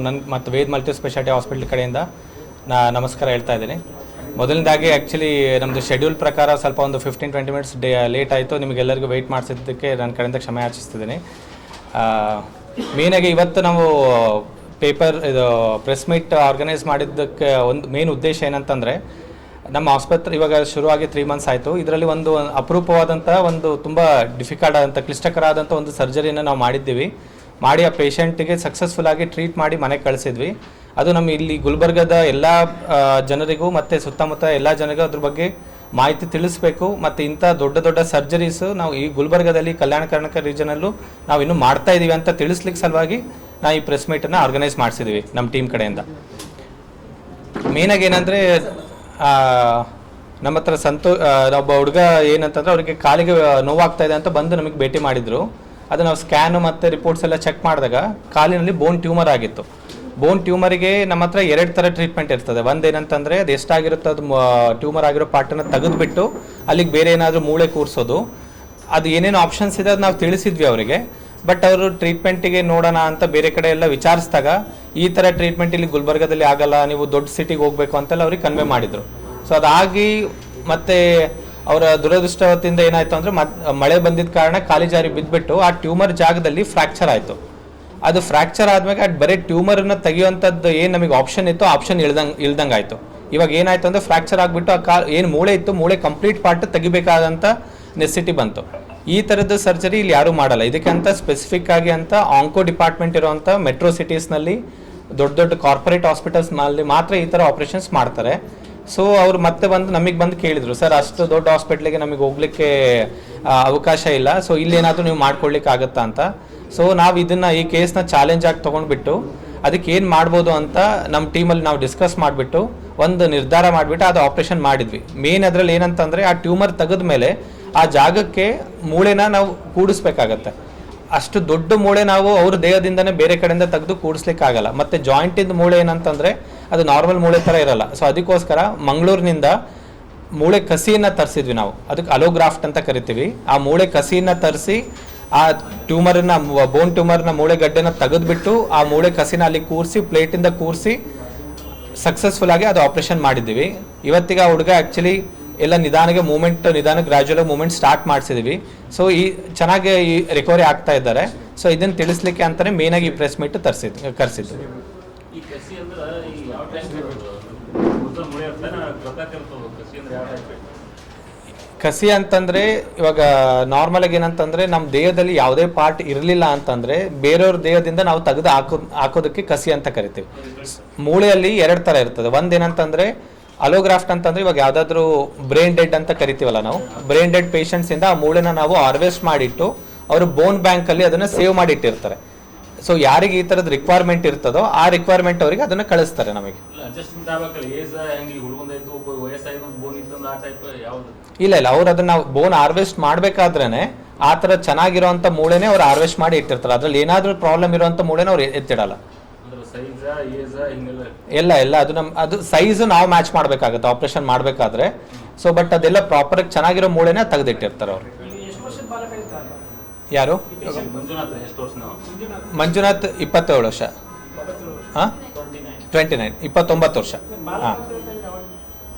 ನನ್ನ ಮತ್ತು Ved multi speciality hospital ಕಡೆಯಿಂದ ನಮಸ್ಕಾರ ಹೇಳ್ತಾ ಇದ್ದೀನಿ. ಮೊದಲನೇದಾಗಿ ಆ್ಯಕ್ಚುಲಿ ನಮ್ಮದು ಶೆಡ್ಯೂಲ್ ಪ್ರಕಾರ ಸ್ವಲ್ಪ ಒಂದು 15-20 ಮಿನಿಟ್ಸ್ ಲೇಟ್ ಆಯಿತು. ನಿಮಗೆಲ್ಲರಿಗೂ ವೆಯ್ಟ್ ಮಾಡಿಸಿದ್ದಕ್ಕೆ ನನ್ನ ಕಡೆಯಿಂದ ಕ್ಷಮೆ ಯಾಚಿಸ್ತಿದ್ದೀನಿ. ಮೇನಾಗಿ ಇವತ್ತು ನಾವು ಇದು ಪ್ರೆಸ್ ಮೀಟ್ ಆರ್ಗನೈಸ್ ಮಾಡಿದ್ದಕ್ಕೆ ಒಂದು ಮೇನ್ ಉದ್ದೇಶ ಏನಂತಂದರೆ, ನಮ್ಮ ಆಸ್ಪತ್ರೆ ಇವಾಗ ಶುರುವಾಗಿ 3 ಮಂತ್ಸ್ ಆಯಿತು. ಇದರಲ್ಲಿ ಒಂದು ಅಪರೂಪವಾದಂಥ ಒಂದು ತುಂಬ ಡಿಫಿಕಲ್ಟ್ ಆದಂಥ ಕ್ಲಿಷ್ಟಕರ ಆದಂಥ ಒಂದು ಸರ್ಜರಿಯನ್ನು ನಾವು ಮಾಡಿದ್ದೀವಿ. ಮಾಡಿ ಆ ಪೇಷಂಟಿಗೆ ಸಕ್ಸಸ್ಫುಲ್ಲಾಗಿ ಟ್ರೀಟ್ ಮಾಡಿ ಮನೆಗೆ ಕಳಿಸಿದ್ವಿ. ಅದು ನಮ್ಮ ಇಲ್ಲಿ ಗುಲ್ಬರ್ಗದ ಎಲ್ಲ ಜನರಿಗೂ ಮತ್ತು ಸುತ್ತಮುತ್ತ ಎಲ್ಲ ಜನರಿಗೂ ಅದ್ರ ಬಗ್ಗೆ ಮಾಹಿತಿ ತಿಳಿಸ್ಬೇಕು. ಮತ್ತು ಇಂಥ ದೊಡ್ಡ ದೊಡ್ಡ ಸರ್ಜರೀಸು ನಾವು ಈ ಗುಲ್ಬರ್ಗದಲ್ಲಿ ಕಲ್ಯಾಣ ಕರ್ನಾಟಕ ರೀಜನಲ್ಲೂ ನಾವು ಇನ್ನೂ ಮಾಡ್ತಾ ಇದ್ದೀವಿ ಅಂತ ತಿಳಿಸ್ಲಿಕ್ಕೆ ಸಲುವಾಗಿ ನಾವು ಈ ಪ್ರೆಸ್ ಮೀಟನ್ನು ಆರ್ಗನೈಸ್ ಮಾಡಿಸಿದ್ವಿ ನಮ್ಮ ಟೀಮ್ ಕಡೆಯಿಂದ. ಮೇನಾಗಿ ಏನಂದರೆ, ನಮ್ಮ ಹತ್ರ ಒಬ್ಬ ಹುಡುಗ ಏನಂತಂದರೆ ಅವರಿಗೆ ಕಾಲಿಗೆ ನೋವಾಗ್ತಾ ಇದೆ ಅಂತ ಬಂದು ನಮಗೆ ಭೇಟಿ ಮಾಡಿದರು. ಅದು ನಾವು ಸ್ಕ್ಯಾನು ಮತ್ತು ರಿಪೋರ್ಟ್ಸ್ ಎಲ್ಲ ಚೆಕ್ ಮಾಡಿದಾಗ ಕಾಲಿನಲ್ಲಿ ಬೋನ್ ಟ್ಯೂಮರ್ ಆಗಿತ್ತು. ಬೋನ್ ಟ್ಯೂಮರಿಗೆ ನಮ್ಮ ಹತ್ರ 2 ಥರ ಟ್ರೀಟ್ಮೆಂಟ್ ಇರ್ತದೆ. ಒಂದು ಏನಂತಂದರೆ, ಅದು ಎಷ್ಟಾಗಿರುತ್ತೋ ಅದು ಟ್ಯೂಮರ್ ಆಗಿರೋ ಪಾರ್ಟನ್ನು ತೆಗೆದುಬಿಟ್ಟು ಅಲ್ಲಿಗೆ ಬೇರೆ ಏನಾದರೂ ಮೂಳೆ ಕೂರಿಸೋದು. ಅದು ಏನೇನು ಆಪ್ಷನ್ಸ್ ಇದೆ ಅದು ನಾವು ತಿಳಿಸಿದ್ವಿ ಅವರಿಗೆ. ಬಟ್ ಅವರು ಟ್ರೀಟ್ಮೆಂಟಿಗೆ ನೋಡೋಣ ಅಂತ ಬೇರೆ ಕಡೆ ಎಲ್ಲ ವಿಚಾರಿಸಿದಾಗ ಈ ಥರ ಟ್ರೀಟ್ಮೆಂಟ್ ಇಲ್ಲಿ ಗುಲ್ಬರ್ಗದಲ್ಲಿ ಆಗಲ್ಲ, ನೀವು ದೊಡ್ಡ ಸಿಟಿಗೆ ಹೋಗಬೇಕು ಅಂತೆಲ್ಲ ಅವ್ರಿಗೆ ಕನ್ವೆ ಮಾಡಿದರು. ಸೊ ಅದಾಗಿ ಮತ್ತು ಅವರ ದುರದೃಷ್ಟವತ್ತಿಂದ ಏನಾಯಿತು ಅಂದರೆ, ಮಳೆ ಬಂದಿದ್ದ ಕಾರಣ ಕಾಲಿ ಜಾರಿ ಬಿದ್ದುಬಿಟ್ಟು ಆ ಟ್ಯೂಮರ್ ಜಾಗದಲ್ಲಿ ಫ್ರ್ಯಾಕ್ಚರ್ ಆಯಿತು. ಅದು ಫ್ರ್ಯಾಕ್ಚರ್ ಆದಮೇಲೆ ಅದು ಬರೀ ಟ್ಯೂಮರನ್ನು ತೆಗೆಯುವಂಥದ್ದು ಏನು ನಮಗೆ ಆಪ್ಷನ್ ಇತ್ತು, ಆಪ್ಷನ್ ಇಳ್ದಂಗೆ ಆಯಿತು. ಇವಾಗ ಏನಾಯಿತು ಅಂದರೆ, ಫ್ರ್ಯಾಕ್ಚರ್ ಆಗಿಬಿಟ್ಟು ಆ ಏನು ಮೂಳೆ ಇತ್ತು, ಮೂಳೆ ಕಂಪ್ಲೀಟ್ ಪಾರ್ಟ್ ತೆಗಿಬೇಕಾದಂಥ ನೆಸಿಟಿ ಬಂತು. ಈ ಥರದ್ದು ಸರ್ಜರಿ ಇಲ್ಲಿ ಯಾರೂ ಮಾಡಲ್ಲ. ಇದಕ್ಕೆ ಅಂತ ಸ್ಪೆಸಿಫಿಕ್ ಆಗಿ ಅಂತ ಆಂಕೋ ಡಿಪಾರ್ಟ್ಮೆಂಟ್ ಇರುವಂಥ ಮೆಟ್ರೋ ಸಿಟೀಸ್ನಲ್ಲಿ ದೊಡ್ಡ ದೊಡ್ಡ ಕಾರ್ಪೊರೇಟ್ ಹಾಸ್ಪಿಟಲ್ಸ್ನಲ್ಲಿ ಮಾತ್ರ ಈ ಥರ ಆಪ್ರೇಷನ್ಸ್ ಮಾಡ್ತಾರೆ. ಸೊ ಅವರು ಮತ್ತೆ ನಮಗೆ ಬಂದು ಕೇಳಿದರು, ಸರ್ ಅಷ್ಟು ದೊಡ್ಡ ಹಾಸ್ಪಿಟ್ಲಿಗೆ ನಮಗೆ ಹೋಗ್ಲಿಕ್ಕೆ ಅವಕಾಶ ಇಲ್ಲ, ಸೊ ಇಲ್ಲೇನಾದರೂ ನೀವು ಮಾಡ್ಕೊಳ್ಲಿಕ್ಕೆ ಆಗುತ್ತಾ ಅಂತ. ಸೊ ನಾವು ಈ ಕೇಸ್ನ ಚಾಲೆಂಜ್ ಆಗಿ ತೊಗೊಂಡ್ಬಿಟ್ಟು ಅದಕ್ಕೆ ಏನು ಮಾಡ್ಬೋದು ಅಂತ ನಮ್ಮ ಟೀಮಲ್ಲಿ ನಾವು ಡಿಸ್ಕಸ್ ಮಾಡಿಬಿಟ್ಟು ಒಂದು ನಿರ್ಧಾರ ಮಾಡಿಬಿಟ್ಟು ಅದು ಆಪ್ರೇಷನ್ ಮಾಡಿದ್ವಿ. ಮೇನ್ ಅದರಲ್ಲಿ ಏನಂತಂದರೆ, ಆ ಟ್ಯೂಮರ್ ತೆಗೆದ ಮೇಲೆ ಆ ಜಾಗಕ್ಕೆ ಮೂಳೆನ ನಾವು ಕೂಡಿಸ್ಬೇಕಾಗತ್ತೆ. ಅಷ್ಟು ದೊಡ್ಡ ಮೂಳೆ ನಾವು ಅವ್ರ ದೇಹದಿಂದನೇ ಬೇರೆ ಕಡೆಯಿಂದ ತೆಗೆದು ಕೂಡಿಸ್ಲಿಕ್ಕಾಗಲ್ಲ. ಮತ್ತು ಜಾಯಿಂಟಿಂದ ಮೂಳೆ ಏನಂತಂದರೆ ಅದು ನಾರ್ಮಲ್ ಮೂಳೆ ಥರ ಇರಲ್ಲ. ಸೊ ಅದಕ್ಕೋಸ್ಕರ ಮಂಗಳೂರಿನಿಂದ ಮೂಳೆ ಕಸಿಯನ್ನು ತರಿಸಿದ್ವಿ ನಾವು. ಅದಕ್ಕೆ ಅಲೋಗ್ರಾಫ್ಟ್ ಅಂತ ಕರಿತೀವಿ. ಆ ಮೂಳೆ ಕಸಿಯನ್ನು ತರಿಸಿ ಆ ಟ್ಯೂಮರನ್ನ, ಬೋನ್ ಟ್ಯೂಮರ್ನ ಮೂಳೆಗಡ್ಡೆನ ತೆಗೆದುಬಿಟ್ಟು ಆ ಮೂಳೆ ಕಸಿನ ಅಲ್ಲಿ ಕೂರಿಸಿ ಪ್ಲೇಟಿಂದ ಕೂರಿಸಿ ಸಕ್ಸಸ್ಫುಲ್ಲಾಗಿ ಅದು ಆಪ್ರೇಷನ್ ಮಾಡಿದ್ದೀವಿ. ಇವತ್ತಿಗೆ ಆ ಹುಡುಗ ಆ್ಯಕ್ಚುಲಿ ಎಲ್ಲ ನಿಧಾನ ಗ್ರ್ಯಾಜುಯಲ್ ಮೂಮೆಂಟ್ ಸ್ಟಾರ್ಟ್ ಮಾಡಿಸಿದ್ವಿ. ಸೊ ಚೆನ್ನಾಗಿ ರಿಕವರಿ ಆಗ್ತಾ ಇದ್ದಾರೆ. ಸೊ ಇದನ್ನು ತಿಳಿಸ್ಲಿಕ್ಕೆ ಅಂತಲೇ ಮೇನಾಗಿ ಈ ಪ್ರೆಸ್ ಮೀಟ್ ಕರೆಸಿದ್ದು. ಕಸಿ ಅಂತಂದರೆ, ಇವಾಗ ನಾರ್ಮಲಾಗಿ ಏನಂತಂದರೆ, ನಮ್ಮ ದೇಹದಲ್ಲಿ ಯಾವುದೇ ಪಾರ್ಟ್ ಇರಲಿಲ್ಲ ಅಂತಂದರೆ ಬೇರೆಯವ್ರ ದೇಹದಿಂದ ನಾವು ತೆಗೆದು ಹಾಕೋದಕ್ಕೆ ಕಸಿ ಅಂತ ಕರಿತೀವಿ. ಮೂಳೆಯಲ್ಲಿ 2 ಥರ ಇರ್ತದೆ. ಒಂದೇನಂತಂದರೆ ಅಲೋಗ್ರಾಫ್ಟ್ ಅಂತಂದರೆ, ಇವಾಗ ಯಾವುದಾದ್ರೂ ಬ್ರೈನ್ ಡೆಡ್ ಅಂತ ಕರಿತೀವಲ್ಲ ನಾವು, ಬ್ರೈನ್ ಡೆಡ್ ಪೇಷಂಟ್ಸಿಂದ ಆ ಮೂಳೆನ ನಾವು ಹಾರ್ವೆಸ್ಟ್ ಮಾಡಿಟ್ಟು ಅವರು ಬೋನ್ ಬ್ಯಾಂಕಲ್ಲಿ ಅದನ್ನು ಸೇವ್ ಮಾಡಿ ಇಟ್ಟಿರ್ತಾರೆ. ಸೊ ಯಾರಿಗೆ ಈ ಥರದ ರಿಕ್ವೈರ್ಮೆಂಟ್ ಇರ್ತದೋ ಆ ರಿಕ್ವೈರ್ಮೆಂಟ್ ಅವರಿಗೆ ಅದನ್ನು ಕಳಿಸ್ತಾರೆ ನಮಗೆ. ಇಲ್ಲ ಅವ್ರು ಅದನ್ನು ಬೋನ್ ಹಾರ್ವೆಸ್ಟ್ ಮಾಡಬೇಕಾದ್ರೇ ಆ ಥರ ಚೆನ್ನಾಗಿರೋಂಥ ಮೂಳೆನೇ ಅವ್ರು ಹಾರ್ವೆಸ್ಟ್ ಮಾಡಿ ಇಟ್ಟಿರ್ತಾರೆ. ಅದ್ರಲ್ಲಿ ಏನಾದರೂ ಪ್ರಾಬ್ಲಮ್ ಇರೋಂಥ ಮೂಳೆನ ಅವ್ರು ಎತ್ತಿಡಲ್ಲ. ಎಲ್ಲ ಅದು ಸೈಜು ನಾವು ಮ್ಯಾಚ್ ಮಾಡಬೇಕಾಗುತ್ತೆ ಆಪ್ರೇಷನ್ ಮಾಡಬೇಕಾದ್ರೆ. ಸೊ ಬಟ್ ಅದೆಲ್ಲ ಪ್ರಾಪರಾಗಿ ಚೆನ್ನಾಗಿರೋ ಮೂಳೆನೇ ತೆಗೆದಿಟ್ಟಿರ್ತಾರೆ ಅವರು. ಯಾರು? ಮಂಜುನಾಥ್ 27 ವರ್ಷ. ಹಾಂ, 29, 29 ವರ್ಷ. ಹಾಂ,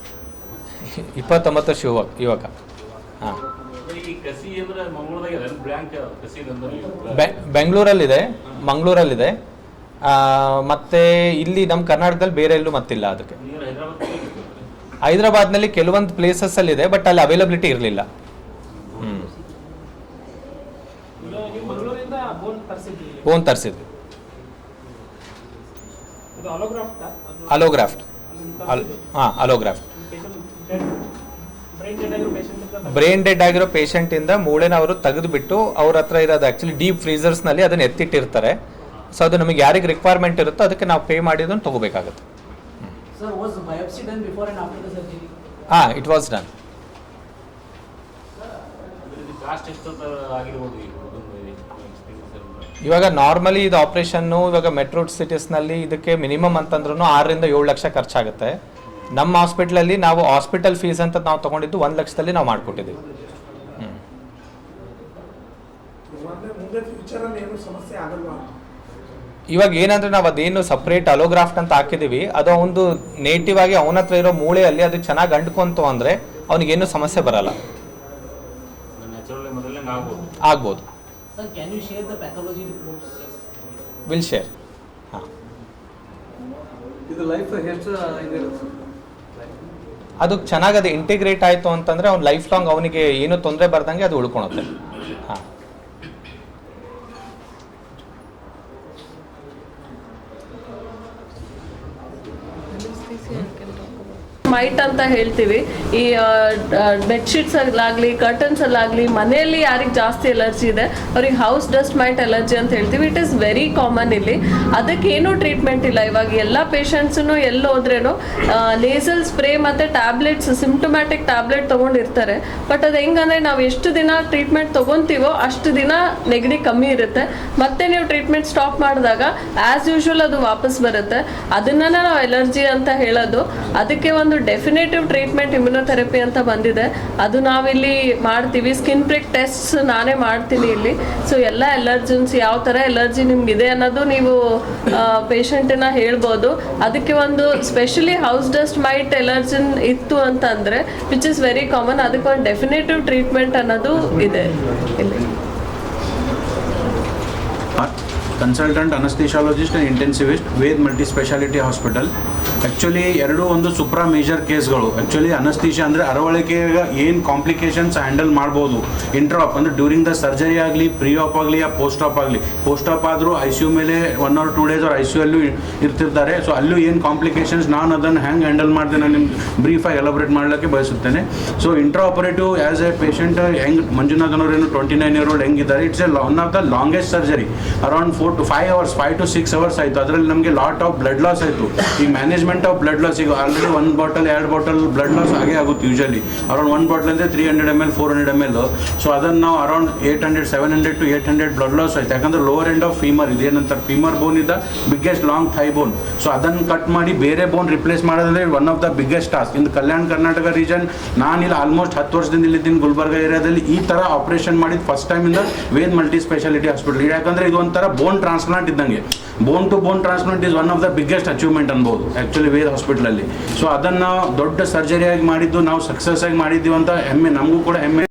29 ವರ್ಷ ಯುವಕ. ಹಾಂ, ಬೆಂಗಳೂರಲ್ಲಿದೆ, ಮಂಗಳೂರಲ್ಲಿದೆ. ಮತ್ತು ಇಲ್ಲಿ ನಮ್ಮ ಕರ್ನಾಟಕದಲ್ಲಿ ಬೇರೆ ಎಲ್ಲೂ ಮತ್ತಿಲ್ಲ. ಅದಕ್ಕೆ ಹೈದರಾಬಾದ್ನಲ್ಲಿ ಕೆಲವೊಂದು ಪ್ಲೇಸಸ್ಸಲ್ಲಿದೆ, ಬಟ್ ಅಲ್ಲಿ ಅವೈಲಬಿಲಿಟಿ ಇರಲಿಲ್ಲ. ಬೋನ್ ತರಿಸಿದ್ವಿ. ಅಲೋಗ್ರಾಫ್ಟ್. ಹಾಂ, ಅಲೋಗ್ರಾಫ್ಟ್. ಬ್ರೈನ್ ಡೆಡ್ ಆಗಿರೋ ಪೇಷಂಟಿಂದ ಮೂಳೆನ ಅವರು ತೆಗೆದುಬಿಟ್ಟು ಅವ್ರ ಹತ್ರ ಇರೋದು ಆ್ಯಕ್ಚುಲಿ ಡೀಪ್ ಫ್ರೀಸರ್ಸ್ನಲ್ಲಿ ಅದನ್ನು ಎತ್ತಿಟ್ಟಿರ್ತಾರೆ. ಸೊ ಅದು ನಮಗೆ ಯಾರಿಗೆ ರಿಕ್ವೈರ್ಮೆಂಟ್ ಇರುತ್ತೋ ಅದಕ್ಕೆ ನಾವು ಪೇ ಮಾಡಿ ಅದನ್ನು ತೊಗೋಬೇಕಾಗುತ್ತೆ. ಹಾಂ, ಇಟ್ ವಾಸ್ ಡನ್. ಇವಾಗ ನಾರ್ಮಲಿ ಇದು ಆಪ್ರೇಷನ್ನು ಇವಾಗ ಮೆಟ್ರೋ ಸಿಟೀಸ್ನಲ್ಲಿ ಇದಕ್ಕೆ ಮಿನಿಮಮ್ ಅಂತಂದ್ರೂ 6-7 ಲಕ್ಷ ಖರ್ಚಾಗುತ್ತೆ. ನಮ್ಮ ಹಾಸ್ಪಿಟ್ಲಲ್ಲಿ ನಾವು ಹಾಸ್ಪಿಟಲ್ ಫೀಸ್ ಅಂತ ನಾವು ತೊಗೊಂಡಿದ್ದು 1 ಲಕ್ಷದಲ್ಲಿ ನಾವು ಮಾಡಿಕೊಟ್ಟಿದ್ದೀವಿ. ಇವಾಗ ಏನಂದ್ರೆ ನಾವು ಅದೇನು ಸಪ್ರೇಟ್ ಅಲೋಗ್ರಾಫ್ಟ್ ಅಂತ ಹಾಕಿದೀವಿ, ಅದು ಒಂದು ನೇಟಿವ್ ಆಗಿ ಅವನ ಹತ್ರ ಇರೋ ಮೂಳೆಯಲ್ಲಿ ಅದು ಚೆನ್ನಾಗಿ ಅಂಟ್ಕೊಂತು ಅಂದರೆ ಅವನಿಗೇನು ಸಮಸ್ಯೆ ಬರಲ್ಲ, ಆಗ್ಬೋದು. Will share. ಹಾಂ, ಅದು ಚೆನ್ನಾಗಿ ಅದು ಇಂಟಿಗ್ರೇಟ್ ಆಯಿತು ಅಂತಂದರೆ ಅವ್ನು ಲೈಫ್ ಲಾಂಗ್ ಅವನಿಗೆ ಏನೂ ತೊಂದರೆ ಬರ್ದಂಗೆ ಅದು ಉಳ್ಕೊಳುತ್ತೆ. ಹಾಂ, ಮೈಟ್ ಅಂತ ಹೇಳ್ತೀವಿ. ಈ ಬೆಡ್ಶೀಟ್ಸ್ ಅಲ್ಲಾಗಲಿ ಕರ್ಟನ್ಸ್ ಅಲ್ಲಾಗಲಿ ಮನೆಯಲ್ಲಿ ಯಾರಿಗೆ ಜಾಸ್ತಿ ಎಲರ್ಜಿ ಇದೆ ಅವ್ರಿಗೆ ಹೌಸ್ ಡಸ್ಟ್ ಮೈಟ್ ಎಲರ್ಜಿ ಅಂತ ಹೇಳ್ತೀವಿ. ಇಟ್ ಈಸ್ ವೆರಿ ಕಾಮನ್ ಇಲ್ಲಿ. ಅದಕ್ಕೇನು ಟ್ರೀಟ್ಮೆಂಟ್ ಇಲ್ಲ. ಇವಾಗ ಎಲ್ಲ ಪೇಷಂಟ್ಸನ್ನು ಎಲ್ಲಿ ಹೋದ್ರೇನು ನೇಸಲ್ ಸ್ಪ್ರೇ ಮತ್ತು ಟ್ಯಾಬ್ಲೆಟ್ಸ್, ಸಿಂಪ್ಟಮ್ಯಾಟಿಕ್ ಟ್ಯಾಬ್ಲೆಟ್ ತೊಗೊಂಡಿರ್ತಾರೆ. ಬಟ್ ಅದು ಹೆಂಗಂದರೆ ನಾವು ಎಷ್ಟು ದಿನ ಟ್ರೀಟ್ಮೆಂಟ್ ತೊಗೊತೀವೋ ಅಷ್ಟು ದಿನ ನೆಗಡಿ ಕಮ್ಮಿ ಇರುತ್ತೆ. ಮತ್ತೆ ನೀವು ಟ್ರೀಟ್ಮೆಂಟ್ ಸ್ಟಾಪ್ ಮಾಡಿದಾಗ ಆ್ಯಸ್ ಯೂಶುವಲ್ ಅದು ವಾಪಸ್ ಬರುತ್ತೆ. ಅದನ್ನ ನಾವು ಎಲರ್ಜಿ ಅಂತ ಹೇಳೋದು. ಅದಕ್ಕೆ ಒಂದು ಡೆಫಿನೇಟಿವ್ ಟ್ರೀಟ್ಮೆಂಟ್ ಇಮ್ಯುನೊಥೆರಪಿ ಅಂತ ಬಂದಿದೆ, ಅದು ನಾವಿಲ್ಲಿ ಮಾಡ್ತೀವಿ. ಸ್ಕಿನ್ ಪ್ರಿಕ್ ಟೆಸ್ಟ್ ನಾನೇ ಮಾಡ್ತೀನಿ ಇಲ್ಲಿ. ಸೊ ಎಲ್ಲ ಎಲರ್ಜನ್ಸ್ ಯಾವ ಥರ ಎಲರ್ಜಿ ನಿಮ್ಗಿದೆ ಅನ್ನೋದು ನೀವು ಪೇಷಂಟನ್ನ ಹೇಳ್ಬೋದು. ಅದಕ್ಕೆ ಒಂದು specially house dust mite allergen ಇತ್ತು ಅಂತಂದರೆ ವಿಚ್ ಇಸ್ ವೆರಿ ಕಾಮನ್, ಅದಕ್ಕೆ ಒಂದು ಡೆಫಿನೇಟಿವ್ ಟ್ರೀಟ್ಮೆಂಟ್ ಅನ್ನೋದು ಇದೆ ಇಲ್ಲಿ. Consultant anaesthesiologist and intensivist, Ved multi speciality hospital. Actually ಎರಡೂ ಒಂದು ಸುಪ್ರಾ ಮೇಜರ್ ಕೇಸ್ಗಳು. ಆ್ಯಕ್ಚುಲಿ ಅನಸ್ಥಿಷಿಯಾ ಅಂದರೆ ಅರವಳಿಕೆಗೆ ಏನು ಕಾಂಪ್ಲಿಕೇಶನ್ಸ್ ಹ್ಯಾಂಡಲ್ ಮಾಡ್ಬೋದು, ಇಂಟ್ರಾಪ್ ಅಂದರೆ ಡ್ಯೂರಿಂಗ್ ದ ಸರ್ಜರಿ ಆಗಲಿ, ಪ್ರೀ ಆಪ್ ಆಗಲಿ, ಯಾ ಪೋಸ್ಟ್ ಆಪ್ ಆಗಲಿ. ಪೋಸ್ಟ್ ಆಪ್ ಆದರೂ ICU ಮೇಲೆ 1 or 2 days ಅವ್ರು ICU ಅಲ್ಲೂ ಇರ್ತಿರ್ತಾರೆ. ಸೊ ಅಲ್ಲೂ ಏನು ಕಾಂಪ್ಲಿಕೇಶನ್ಸ್, ನಾನು ಅದನ್ನು ಹ್ಯಾಂಗೆ ಹ್ಯಾಂಡಲ್ ಮಾಡ್ತೀನಿ ನಾನು ನಿಮ್ಗೆ ಬ್ರೀಫಾಗಿ ಎಲಾಬ್ರೇಟ್ ಮಾಡಲಿಕ್ಕೆ ಬಯಸುತ್ತೇನೆ. So intraoperative as a patient ಹೆಂಗೆ ಮಂಜುನಾಥ್ ಅವರೇನು 29 year old ಹೆಂಗಿದ್ದಾರೆ, it's a one of the longest surgery. Around 4 to 5 hours, 5 to 6 hours ಆಯಿತು. ಅದರಲ್ಲಿ ನಮಗೆ ಲಾಟ್ ಆಫ್ ಬ್ಲಡ್ ಲಾಸ್ ಆಯಿತು. ಈ ಮ್ಯಾನೇಜ್ಮೆಂಟ್ ಆಫ್ ಬ್ಲಡ್ ಲಾಸ್, ಈಗ already 1 bottle 2 bottle blood loss ಆಗೇ ಆಗುತ್ತೆ ಯೂಶಲಿ. ಅರೌಂಡ್ 1 bottle ಅಂದರೆ 300 ml 400 ml. ಸೊ ಅದನ್ನು ನಾವು ಅರೌಂಡ್ 700 to 800 ಬ್ಲಡ್ ಲಾಸ್ ಆಯ್ತು. ಯಾಕಂದರೆ ಲೋವರ್ ಎಂಡ್ ಆಫ್ ಫೀಮರ್ ಇದೇನಂತಾರೆ, ಫೀಮರ್ ಬೋನ್ ಇದ್ದ biggest long thigh bone. So ಅದನ್ನು ಕಟ್ ಮಾಡಿ ಬೇರೆ ಬೋನ್ ರಿಪ್ಲೇಸ್ ಮಾಡೋದಂದ್ರೆ one of the biggest task in Kalyana Karnataka region. ನಾನಿಲ್ಲಿ ಆಲ್ಮೋಸ್ಟ್ 10 ವರ್ಷದಿಂದ ಇಲ್ಲಿದ್ದೀನಿ ಗುಲ್ಬರ್ಗ ಏರಿಯಾದಲ್ಲಿ. ಈ ಥರ ಆಪರೇಷನ್ ಮಾಡಿದ ಫಸ್ಟ್ ಟೈಮ್ ಇಂದ ವೇದ್ ಮಲ್ಟಿ ಸ್ಪೆಷಾಲಿಟಿ ಹಾಸ್ಪಿಟಲ್. ಯಾಕಂದರೆ ಇದು ಒಂಥರ ಬೋನ್ ಟ್ರಾನ್ಸ್ಪ್ಲಾಂಟ್ ಇದ್ದಂಗೆ. Bone to bone transplant is one of the biggest achievement ಅನ್ಬೋದು ಆ್ಯಕ್ಚುಲಿ ವೇದ್ ಹಾಸ್ಪಿಟಲಲ್ಲಿ. ಸೊ ಅದನ್ನು ದೊಡ್ಡ ಸರ್ಜರಿಯಾಗಿ ಮಾಡಿದ್ದು ನಾವು ಸಕ್ಸಸ್ ಆಗಿ ಮಾಡಿದ್ದೀವಿ ಅಂತ ಹೆಮ್ಮೆ, ನಮಗೂ ಕೂಡ ಹೆಮ್ಮೆ.